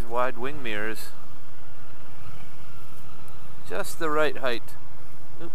Wide wing mirrors. Just the right height. Oop.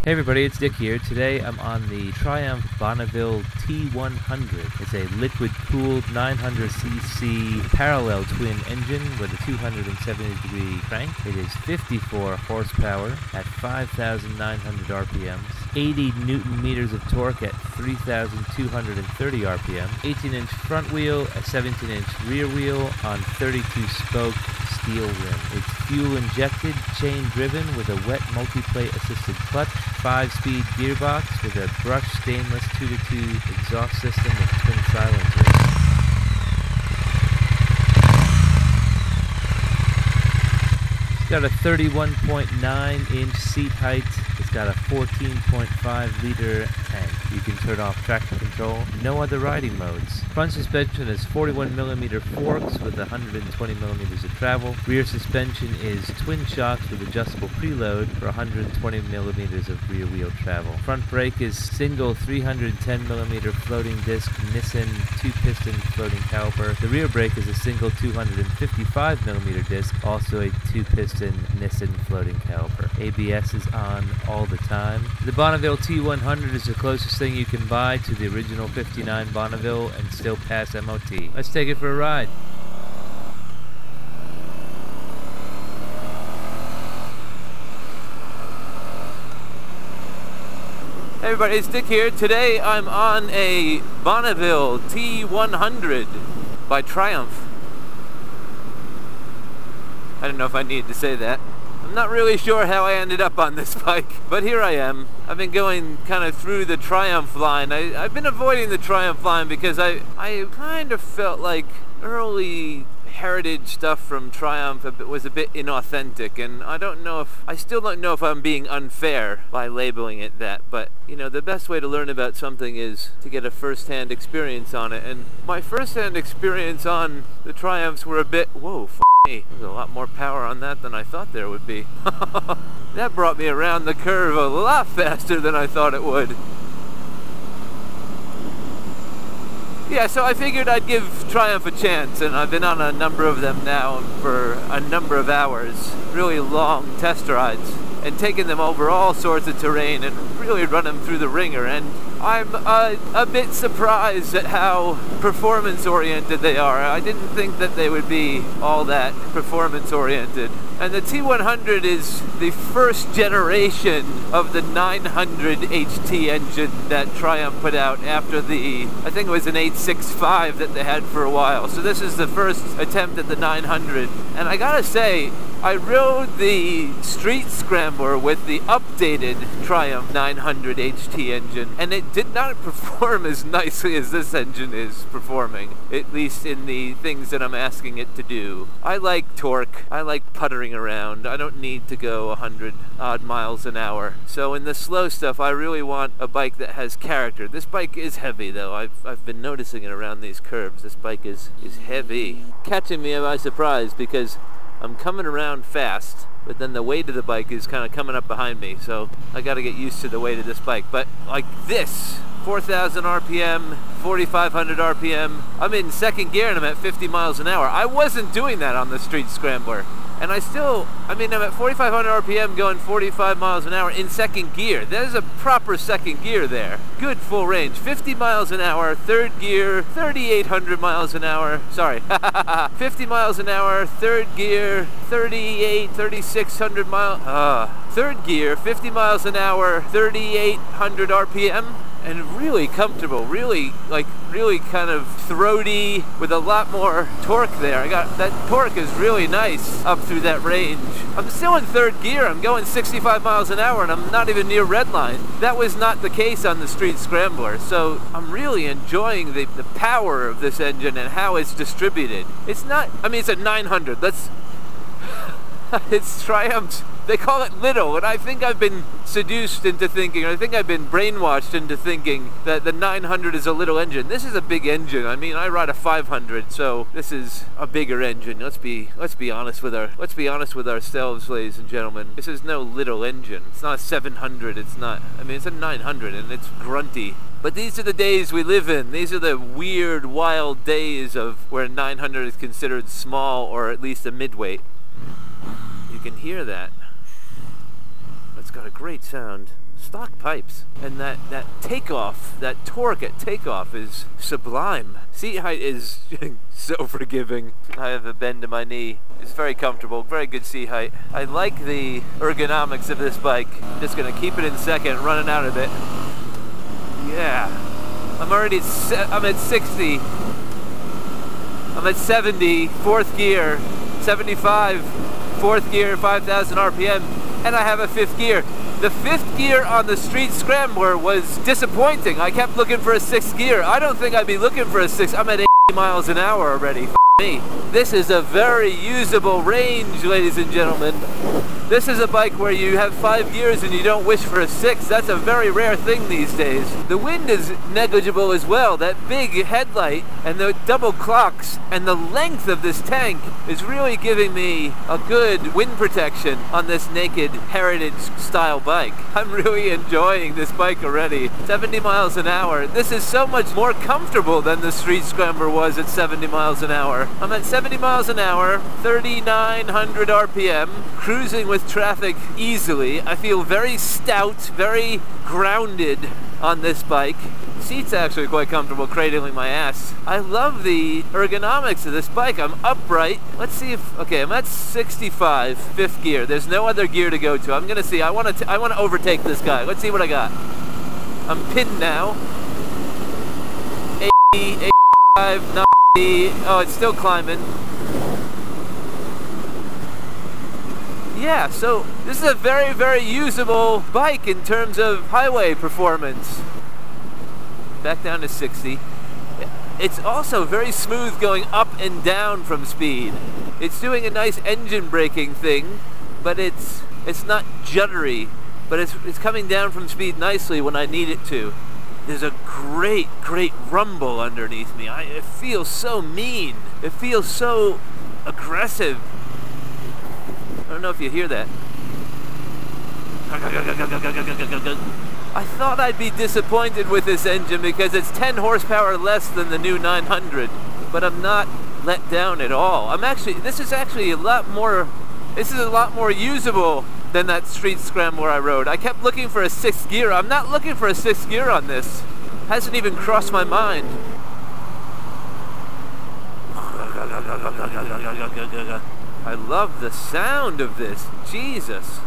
Hey everybody, it's Dick here. Today I'm on the Triumph Bonneville T100. It's a liquid-cooled 900cc parallel twin engine with a 270-degree crank. It is 54 horsepower at 5,900 RPMs, 80 Newton-meters of torque at 3,230 RPM, 18-inch front wheel, a 17-inch rear wheel on 32-spoke steel rim. It's fuel-injected, chain-driven with a wet multiplate assisted clutch, 5-speed gearbox with a brushed stainless 2-to-2 exhaust system with twin silencers. It's got a 31.9-inch seat height. It's got a 14.5-liter tank. You can turn off traction control. No other riding modes. Front suspension is 41mm forks with 120mm of travel. Rear suspension is twin shocks with adjustable preload for 120mm of rear wheel travel. Front brake is single 310mm floating disc Nissan 2-piston floating caliper. The rear brake is a single 255mm disc, also a 2-piston Nissan floating caliper. ABS is on all the time. The Bonneville T100 is the closest thing you can buy to the original 59 Bonneville and still pass MOT. Let's take it for a ride. Hey everybody, it's Dick here. Today I'm on a Bonneville T100 by Triumph. I don't know if I needed to say that. I'm not really sure how I ended up on this bike, but here I am. I've been going kind of through the Triumph line. I've been avoiding the Triumph line because I kind of felt like early heritage stuff from Triumph was a bit inauthentic, and I still don't know if I'm being unfair by labeling it that, but you know, the best way to learn about something is to get a first-hand experience on it, and my first-hand experience on the Triumphs were a bit, whoa, there's a lot more power on that than I thought there would be. That brought me around the curve a lot faster than I thought it would. Yeah, so I figured I'd give Triumph a chance, and I've been on a number of them now for a number of hours. Really long test rides, and taken them over all sorts of terrain and really run them through the ringer, and I'm a bit surprised at how performance-oriented they are. I didn't think that they would be all that performance-oriented. And the T100 is the first generation of the 900 HT engine that Triumph put out after the, I think it was an 865 that they had for a while. So this is the first attempt at the 900. And I gotta say, I rode the Street Scrambler with the updated Triumph 900 HT engine, and it did not perform as nicely as this engine is performing, at least in the things that I'm asking it to do. I like torque, I like puttering around, I don't need to go 100 odd miles an hour. So in the slow stuff, I really want a bike that has character. This bike is heavy though, I've been noticing it around these curves. This bike is heavy. Catching me by surprise because I'm coming around fast, but then the weight of the bike is kind of coming up behind me, so I got to get used to the weight of this bike. But like this, 4,000 RPM, 4,500 RPM, I'm in second gear and I'm at 50 miles an hour. I wasn't doing that on the Street Scrambler. And I'm at 4,500 RPM going 45 miles an hour in second gear. There's a proper second gear there. Good full range. 50 miles an hour, third gear, 3,800 miles an hour. Sorry, 50 miles an hour, third gear, 3,600 miles. Third gear, 50 miles an hour, 3,800 RPM. And really comfortable, really kind of throaty with a lot more torque there. That torque is really nice up through that range. I'm still in third gear, I'm going 65 miles an hour and I'm not even near redline. That was not the case on the Street Scrambler, so I'm really enjoying the power of this engine and how it's distributed. It's not, I mean, it's a 900, It's Triumph's. They call it little, and I think I've been seduced into thinking, or I think I've been brainwashed into thinking that the 900 is a little engine. This is a big engine. I mean, I ride a 500, so this is a bigger engine. Let's be honest with ourselves, ladies and gentlemen. This is no little engine. It's not a 700. It's not. I mean, it's a 900, and it's grunty. But these are the days we live in. These are the weird, wild days of where 900 is considered small, or at least a midweight. You can hear that. It's got a great sound. Stock pipes. And that takeoff, that torque at takeoff is sublime. Seat height is so forgiving. I have a bend in my knee. It's very comfortable, very good seat height. I like the ergonomics of this bike. Just gonna keep it in second, running out of it. Yeah. I'm at 60. I'm at 70, fourth gear, 75, fourth gear, 5,000 RPM. And I have a fifth gear. The fifth gear on the street scrambler was disappointing. I kept looking for a sixth gear. I don't think I'd be looking for a sixth. I'm at 80 miles an hour already. F me. This is a very usable range, ladies and gentlemen. This is a bike where you have 5 gears and you don't wish for a sixth. That's a very rare thing these days. The wind is negligible as well. That big headlight and the double clocks and the length of this tank is really giving me a good wind protection on this naked heritage style bike. I'm really enjoying this bike already. 70 miles an hour. This is so much more comfortable than the street scrambler was at 70 miles an hour. I'm at 70 miles an hour, 3,900 RPM, cruising with traffic easily. I feel very stout, very grounded on this bike. Seat's actually quite comfortable, cradling my ass. I love the ergonomics of this bike. I'm upright. Let's see if, okay, I'm at 65, fifth gear. There's no other gear to go to. I'm gonna see, I wanna overtake this guy. Let's see what I got. I'm pinned now. 80, 85, 90, oh, it's still climbing. Yeah, so this is a very, very usable bike in terms of highway performance. Back down to 60. It's also very smooth going up and down from speed. It's doing a nice engine braking thing, but it's not juddery, but it's coming down from speed nicely when I need it to. There's a great, great rumble underneath me. It feels so mean. It feels so aggressive. I don't know if you hear that. I thought I'd be disappointed with this engine because it's 10 horsepower less than the new 900, but I'm not let down at all. This is a lot more usable than that street scrambler I rode. I kept looking for a sixth gear. I'm not looking for a sixth gear on this. Hasn't even crossed my mind. I love the sound of this. Jesus.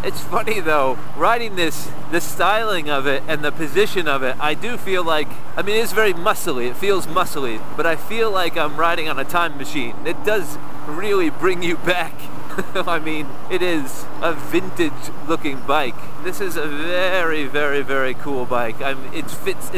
It's funny though, riding this, the styling of it and the position of it, I do feel like, I mean, it's very muscly, it feels muscly, but I feel like I'm riding on a time machine. It does really bring you back. I mean, it is a vintage looking bike. This is a very, very, very cool bike. It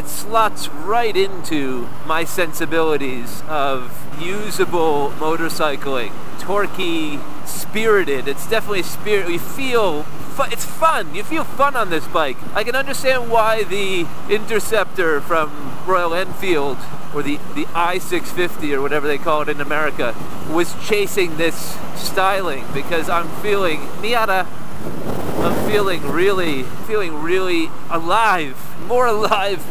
slots right into my sensibilities of usable motorcycling. Torquey, spirited. It's definitely spirited. You feel it's fun. You feel fun on this bike. I can understand why the Interceptor from Royal Enfield, or the I-650 or whatever they call it in America, was chasing this styling, because I'm feeling Miata. I'm feeling really alive, more alive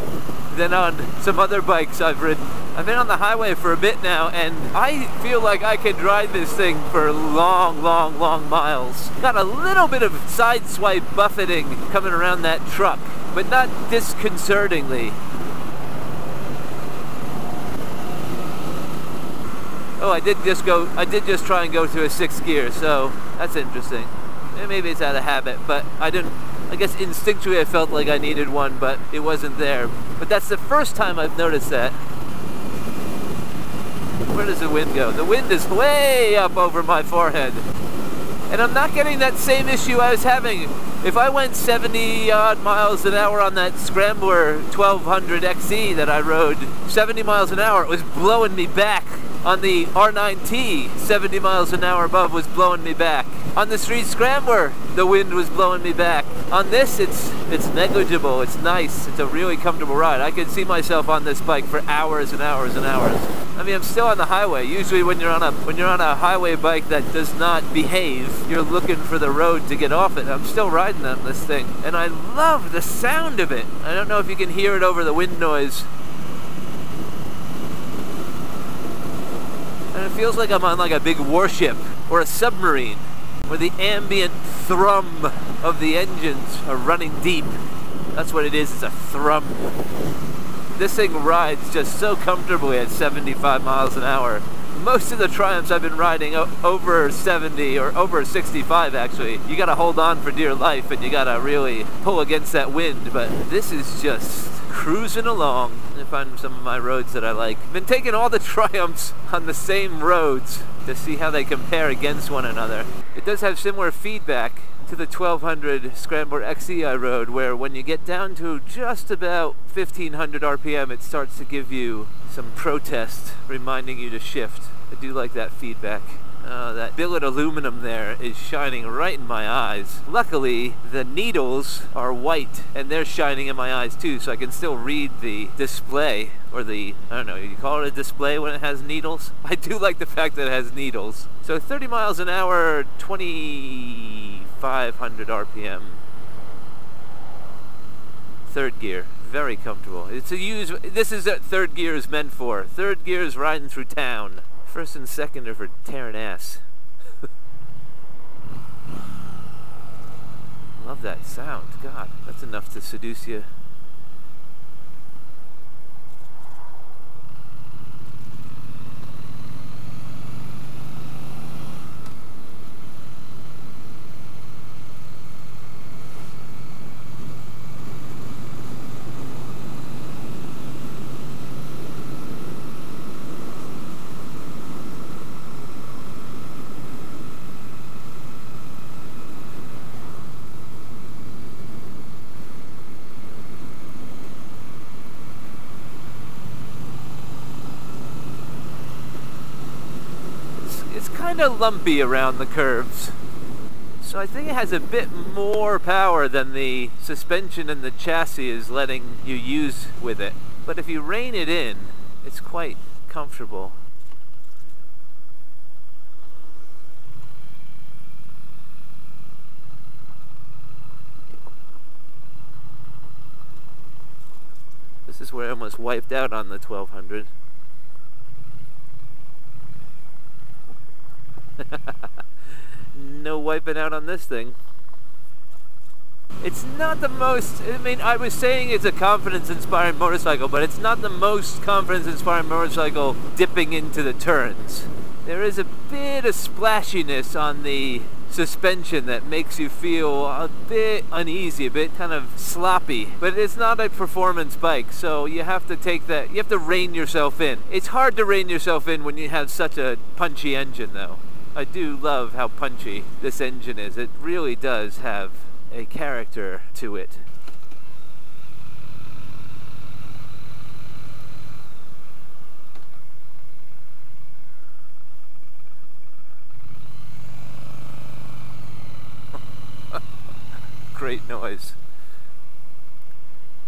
than on some other bikes I've ridden. I've been on the highway for a bit now, and I feel like I could ride this thing for long, long, long miles. Got a little bit of side swipe buffeting coming around that truck, but not disconcertingly. Oh, I did just try and go to a sixth gear, so that's interesting. Maybe it's out of habit, but I guess instinctually I felt like I needed one, but it wasn't there. But that's the first time I've noticed that. Where does the wind go? The wind is way up over my forehead. And I'm not getting that same issue I was having. If I went 70 odd miles an hour on that Scrambler 1200 XE that I rode, 70 miles an hour, it was blowing me back. On the R9T, 70 miles an hour above was blowing me back. On the street scrambler, the wind was blowing me back. On this, it's negligible, it's nice, it's a really comfortable ride. I could see myself on this bike for hours and hours and hours. I mean, I'm still on the highway. Usually when you're on a highway bike that does not behave, you're looking for the road to get off it. I'm still riding on this thing, and I love the sound of it. I don't know if you can hear it over the wind noise. And it feels like I'm on like a big warship or a submarine, where the ambient thrum of the engines are running deep. That's what it is, it's a thrum. This thing rides just so comfortably at 75 miles an hour. Most of the Triumphs I've been riding over 70 or over 65 actually. You gotta hold on for dear life and you gotta really pull against that wind, but this is just cruising along. I find some of my roads that I like. I've been taking all the Triumphs on the same roads to see how they compare against one another. It does have similar feedback to the 1200 Scrambler XE I rode, where when you get down to just about 1500 RPM, it starts to give you some protest, reminding you to shift. I do like that feedback. That billet aluminum there is shining right in my eyes. Luckily, the needles are white and they're shining in my eyes too, so I can still read the display, or the, I don't know, you call it a display when it has needles? I do like the fact that it has needles. So 30 miles an hour, 2500 RPM. Third gear, very comfortable. This is what third gear is meant for. Third gear is riding through town. First and second are for tearing ass. Love that sound. God, that's enough to seduce you. Kind of lumpy around the curves, so I think it has a bit more power than the suspension and the chassis is letting you use with it, but if you rein it in, it's quite comfortable. This is where I almost wiped out on the 1200. No wiping out on this thing. It's not the most, I mean, I was saying it's a confidence-inspiring motorcycle, but it's not the most confidence-inspiring motorcycle dipping into the turns. There is a bit of splashiness on the suspension that makes you feel a bit uneasy, a bit kind of sloppy, but it's not a performance bike, so you have to take that, you have to rein yourself in. It's hard to rein yourself in when you have such a punchy engine though. I do love how punchy this engine is. It really does have a character to it. Great noise.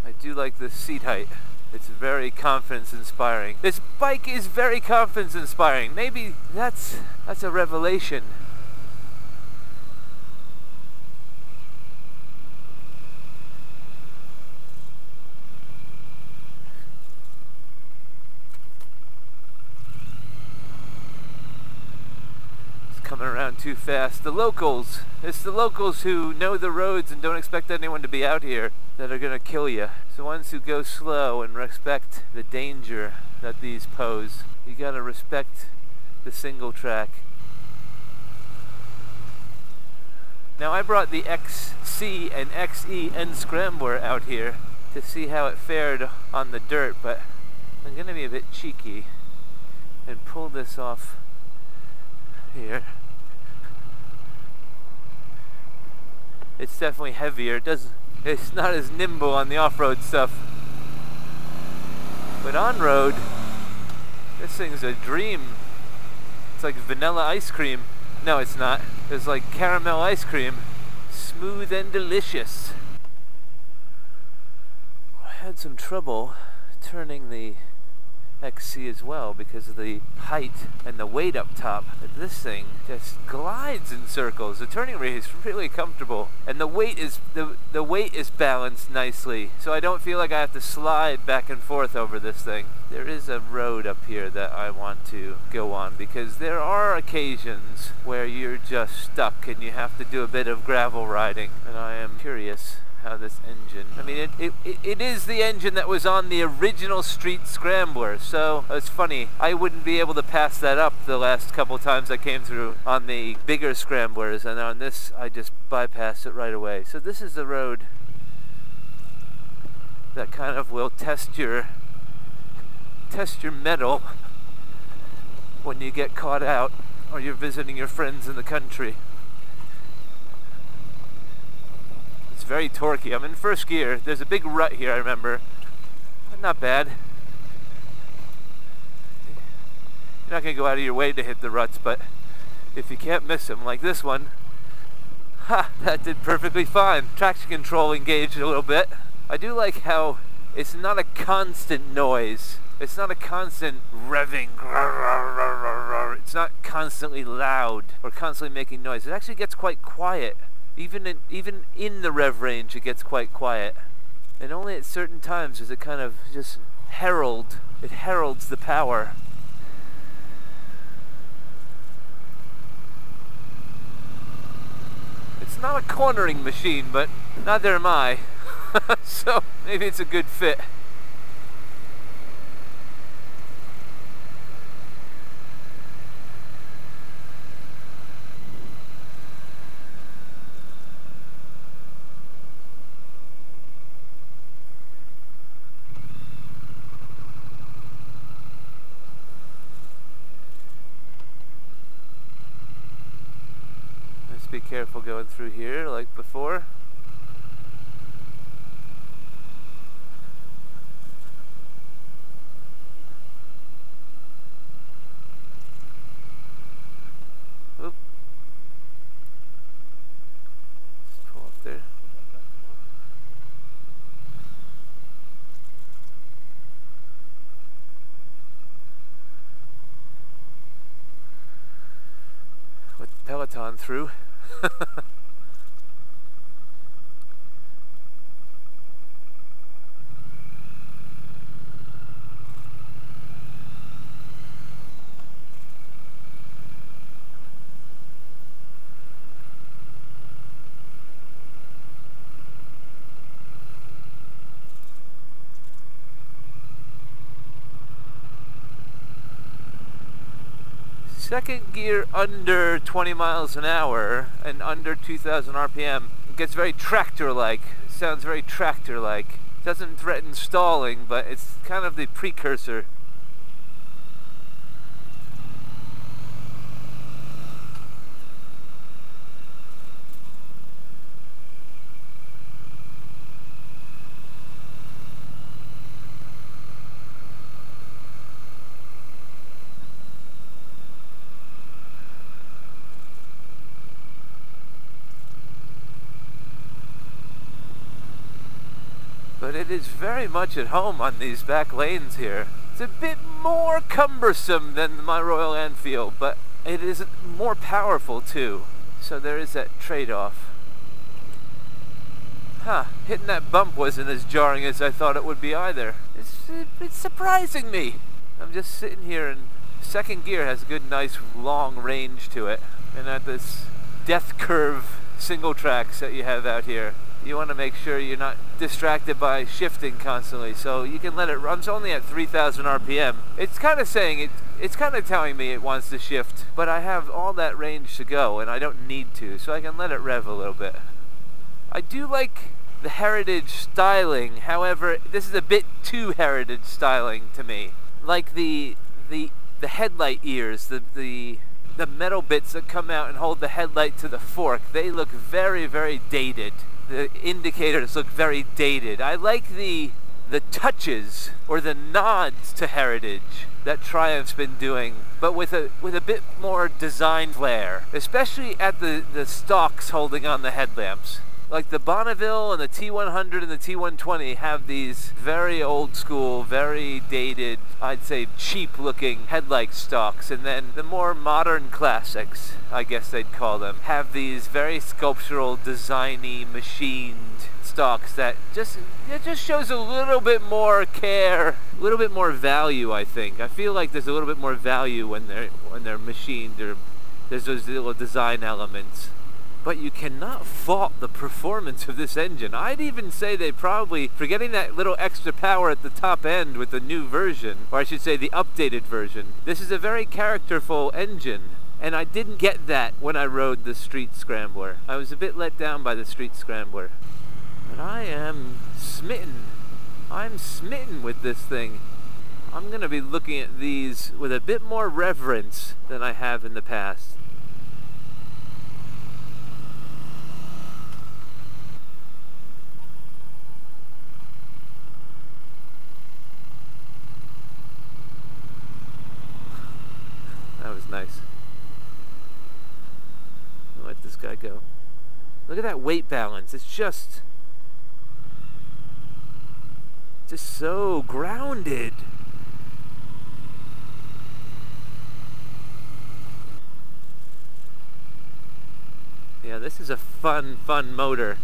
I do like the seat height. It's very confidence-inspiring. This bike is very confidence-inspiring. Maybe that's a revelation. It's coming around too fast. The locals. It's the locals who know the roads and don't expect anyone to be out here that are gonna kill you. It's the ones who go slow and respect the danger that these pose. You gotta respect the single track. Now I brought the XC and XE and Scrambler out here to see how it fared on the dirt, but I'm gonna be a bit cheeky and pull this off here. It's definitely heavier. It's not as nimble on the off-road stuff. But on-road, this thing's a dream. It's like vanilla ice cream. No, it's not. It's like caramel ice cream. Smooth and delicious. I had some trouble turning the XC as well because of the height and the weight up top. But this thing just glides in circles. The turning rate is really comfortable, and the weight is balanced nicely, so I don't feel like I have to slide back and forth over this thing. There is a road up here that I want to go on because there are occasions where you're just stuck and you have to do a bit of gravel riding, and I am curious how this engine, I mean, it is the engine that was on the original Street Scrambler, so it's funny, I wouldn't be able to pass that up the last couple times I came through on the bigger Scramblers, and on this I just bypassed it right away. So this is the road that kind of will test your mettle when you get caught out or you're visiting your friends in the country. It's very torquey. I'm in first gear. There's a big rut here, I remember. Not bad. You're not going to go out of your way to hit the ruts, but if you can't miss them, like this one, ha, that did perfectly fine. Traction control engaged a little bit. I do like how it's not a constant noise. It's not a constant revving. It's not constantly loud or constantly making noise. It actually gets quite quiet. Even in the rev range, it gets quite quiet. And only at certain times does it kind of just heralds the power. It's not a cornering machine, but neither am I. So maybe it's a good fit. Be careful going through here like before. Oop. Just pull up there. With Peloton through. Second gear under 20 miles an hour and under 2,000 RPM. It gets very tractor-like. It sounds very tractor-like. It doesn't threaten stalling, but it's kind of the precursor. But it is very much at home on these back lanes here. It's a bit more cumbersome than my Royal Enfield, but it is more powerful too. So there is that trade-off. Huh, hitting that bump wasn't as jarring as I thought it would be either. It's surprising me. I'm just sitting here, and second gear has a good, nice, long range to it. And at this death curve single tracks that you have out here, you want to make sure you're not distracted by shifting constantly, so you can let it run. It's only at 3,000 RPM. It's kind of saying it's kind of telling me it wants to shift, but I have all that range to go and I don't need to, so I can let it rev a little bit. I do like the Heritage styling, however, this is a bit too Heritage styling to me. Like the headlight ears, the metal bits that come out and hold the headlight to the fork, they look very, very dated. The indicators look very dated. I like the touches or the nods to Heritage. that Triumph's been doing, but with a bit more design flair, especially at the stalks holding on the headlamps. Like the Bonneville and the T100 and the T120 have these very old school, very dated, I'd say cheap looking headlight stalks, and then the more modern classics, I guess they'd call them, have these very sculptural, designy, machined stalks that it just shows a little bit more care, a little bit more value. I think I feel like there's a little bit more value when they're machined, or there's those little design elements. But you cannot fault the performance of this engine. I'd even say they probably, for getting that little extra power at the top end with the new version, or I should say the updated version, this is a very characterful engine. And I didn't get that when I rode the Street Scrambler. I was a bit let down by the Street Scrambler. But I am smitten. I'm smitten with this thing. I'm gonna be looking at these with a bit more reverence than I have in the past. That was nice. I'll let this guy go. Look at that weight balance. It's just so grounded. Yeah, this is a fun motor.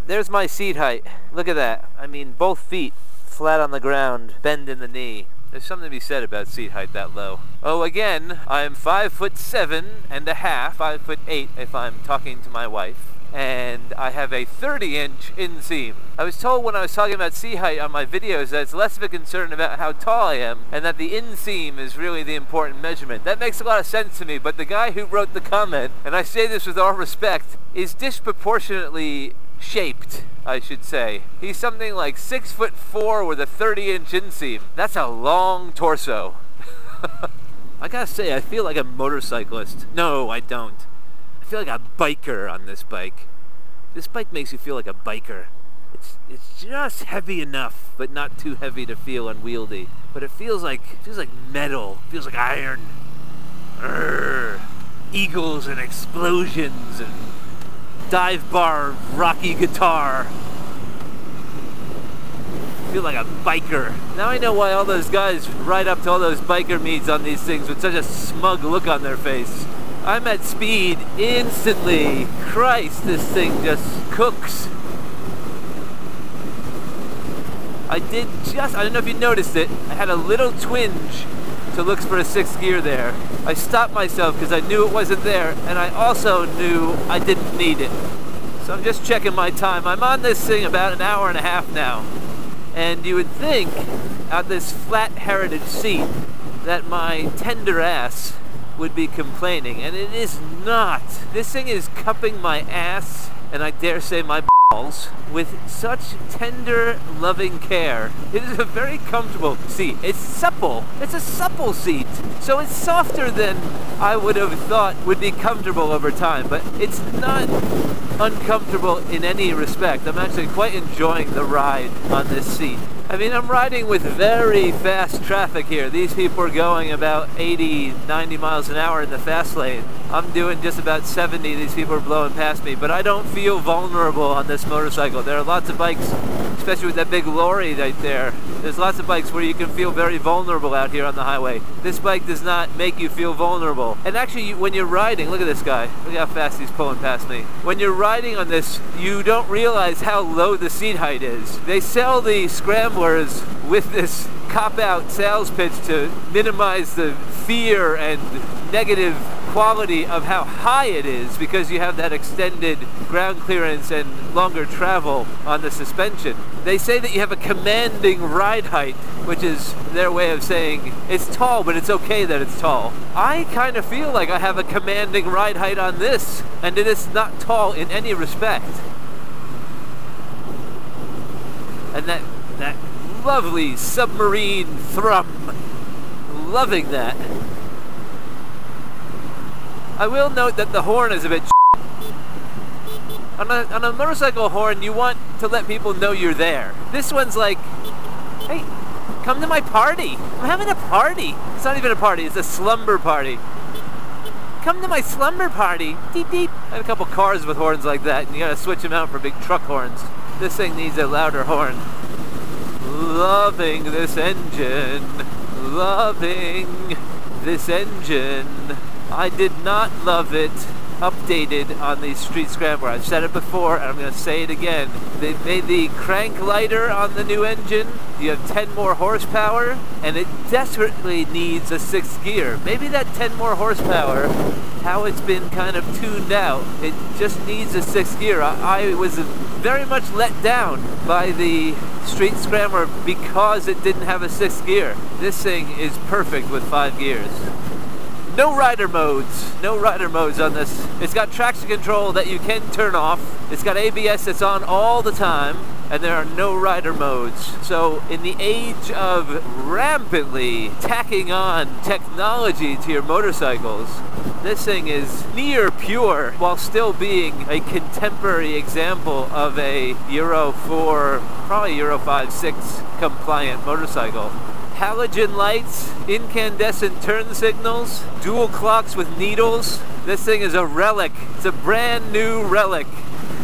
There's my seat height. Look at that. I mean, both feet flat on the ground, bend in the knee. There's something to be said about seat height that low. Oh, again, I'm 5'7" and a half, 5'8" if I'm talking to my wife. And I have a 30-inch inseam. I was told when I was talking about seat height on my videos that it's less of a concern about how tall I am, and that the inseam is really the important measurement. That makes a lot of sense to me, but the guy who wrote the comment, and I say this with all respect, is disproportionately shaped, I should say. He's something like 6'4" with a 30-inch inseam. That's a long torso. I gotta say, I feel like a motorcyclist. No, I don't. I feel like a biker on this bike. This bike makes you feel like a biker. It's just heavy enough, but not too heavy to feel unwieldy. But it feels like metal. It feels like iron. Urgh. Eagles and explosions and dive bar rocky guitar. I feel like a biker. Now I know why all those guys ride up to all those biker meets on these things with such a smug look on their face. I'm at speed instantly. Christ, this thing just cooks. I don't know if you noticed it, I had a little twinge to look for a 6th gear there. I stopped myself because I knew it wasn't there, and I also knew I didn't need it. So I'm just checking my time. I'm on this thing about an hour and a half now. And you would think, out this flat heritage seat, that my tender ass would be complaining, and it is not. This thing is cupping my ass, and I dare say my balls, with such tender, loving care. It is a very comfortable seat. It's supple. It's a supple seat. So it's softer than I would have thought would be comfortable over time, but it's not uncomfortable in any respect. I'm actually quite enjoying the ride on this seat. I mean, I'm riding with very fast traffic here. These people are going about 80, 90 miles an hour in the fast lane. I'm doing just about 70. These people are blowing past me, but I don't feel vulnerable on this motorcycle. There are lots of bikes, especially with that big lorry right there. There's lots of bikes where you can feel very vulnerable out here on the highway. This bike does not make you feel vulnerable. And actually, when you're riding, look at this guy. Look how fast he's pulling past me. When you're riding on this, you don't realize how low the seat height is. They sell the Scramblers with this cop-out sales pitch to minimize the fear and negative quality of how high it is, because you have that extended ground clearance and longer travel on the suspension. They say that you have a commanding ride height, which is their way of saying it's tall, but it's okay that it's tall. I kind of feel like I have a commanding ride height on this, and it is not tall in any respect. And that lovely submarine thrum, loving that. I will note that the horn is a bit On a motorcycle horn, you want to let people know you're there. This one's like, hey, come to my party. I'm having a party. It's not even a party, it's a slumber party. Come to my slumber party. Deep, deep. I have a couple cars with horns like that, and you gotta switch them out for big truck horns. This thing needs a louder horn. Loving this engine. Loving this engine. I did not love it updated on the Street Scrambler. I've said it before, and I'm going to say it again. They've made the crank lighter on the new engine. You have 10 more horsepower, and it desperately needs a 6th gear. Maybe that 10 more horsepower, how it's been kind of tuned out, it just needs a 6th gear. I was very much let down by the Street Scrambler because it didn't have a 6th gear. This thing is perfect with 5 gears. No rider modes. No rider modes on this. It's got traction control that you can turn off. It's got ABS that's on all the time, and there are no rider modes. So in the age of rampantly tacking on technology to your motorcycles, this thing is near pure while still being a contemporary example of a Euro 4, probably Euro 5, 6 compliant motorcycle. Halogen lights, incandescent turn signals, dual clocks with needles. This thing is a relic. It's a brand new relic.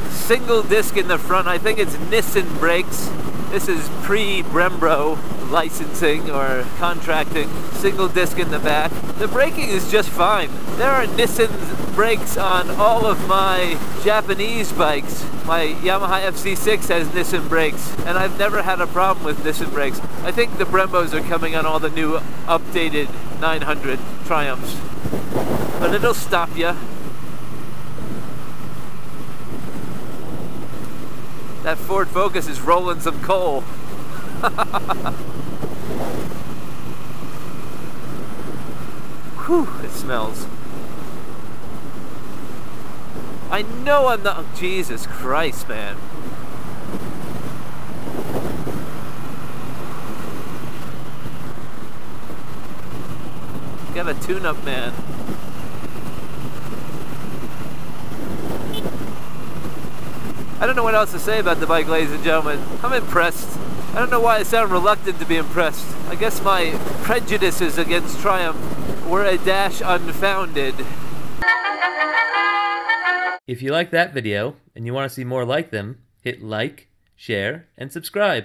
Single disc in the front. I think it's Nissan brakes. This is pre-Brembro licensing or contracting. Single disc in the back. The braking is just fine. There are Nissan brakes on all of my Japanese bikes. My Yamaha FC6 has Nissan brakes, and I've never had a problem with Nissan brakes. I think the Brembos are coming on all the new updated 900 Triumphs. But it'll stop you. That Ford Focus is rolling some coal. Whew, it smells. I know I'm not, oh, Jesus Christ, man. Got a tune-up, man. I don't know what else to say about the bike, ladies and gentlemen. I'm impressed. I don't know why I sound reluctant to be impressed. I guess my prejudices against Triumph were a dash unfounded. If you like that video and you want to see more like them, hit like, share, and subscribe.